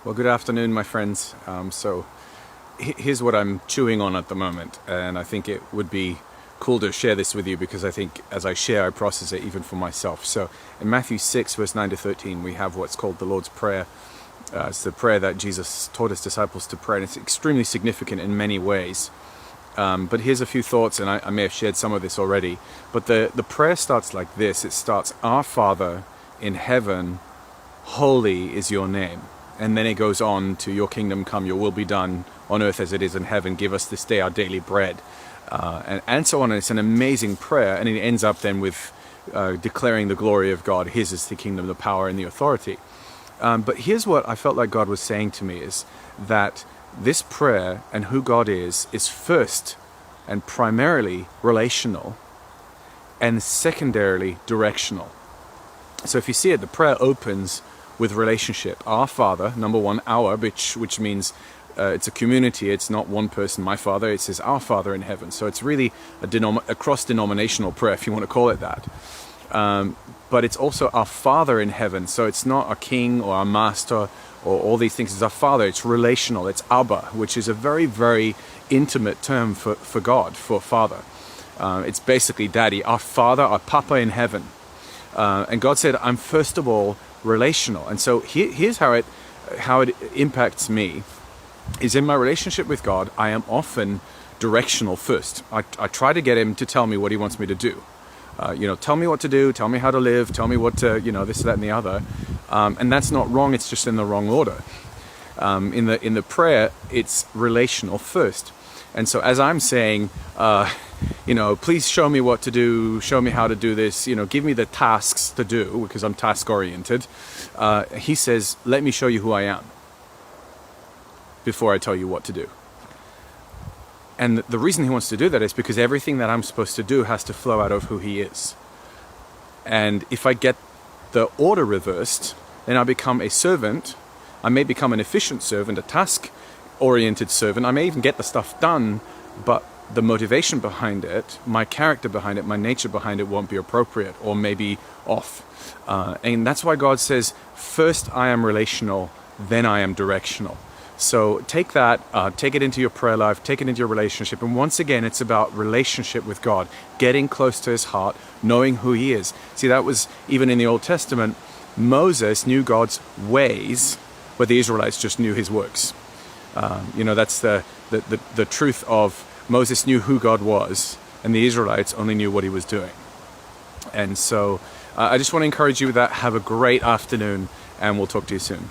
Well, good afternoon, my friends. Here's what I'm chewing on at the moment, and I think it would be cool to share this with you because I think as I share, I process it even for myself. So in Matthew 6, verse 9 to 13, we have what's called the Lord's Prayer. It's the prayer that Jesus taught his disciples to pray, and it's extremely significant in many ways. But here's a few thoughts, and I may have shared some of this already. But the prayer starts like this. It starts, "Our Father in heaven, holy is your name." And then it goes on to, "Your kingdom come, your will be done on earth as it is in heaven. Give us this day our daily bread." And so on. And it's an amazing prayer. And it ends up then with declaring the glory of God. His is the kingdom, the power, and the authority. But here's what I felt like God was saying to me is that this prayer and who God is first and primarily relational and secondarily directional. So if you see it, the prayer opens with relationship. Our Father, number one, our, which means it's a community. It's not one person, my Father. It says our Father in heaven. So it's really a cross-denominational prayer, if you want to call it that. But it's also our Father in heaven. So it's not a king or a master or all these things. It's our Father. It's relational. It's Abba, which is a very, very intimate term for God, for Father. It's basically Daddy, our Father, our Papa in heaven. And God said, I'm first of all relational. And so here's how it impacts me is in my relationship with God, I am often directional first. I try to get him to tell me what he wants me to do. Tell me what to do, tell me how to live, tell me what to, this, that, and the other. And that's not wrong, it's just in the wrong order. In the prayer, it's relational first. And so as I'm saying, please show me what to do, show me how to do this, give me the tasks to do, because I'm task oriented. He says, let me show you who I am before I tell you what to do. And the reason he wants to do that is because everything that I'm supposed to do has to flow out of who he is. And if I get the order reversed, then I become a servant. I may become an efficient servant, a task-oriented servant. I may even get the stuff done, but the motivation behind it, my character behind it, my nature behind it won't be appropriate or maybe off. And that's why God says, first I am relational, then I am directional. So take that, take it into your prayer life, take it into your relationship. And once again, it's about relationship with God, getting close to his heart, knowing who he is. See, that was even in the Old Testament. Moses knew God's ways, but the Israelites just knew his works. That's the truth of Moses knew who God was, and the Israelites only knew what he was doing. And so I just want to encourage you with that. Have a great afternoon, and we'll talk to you soon.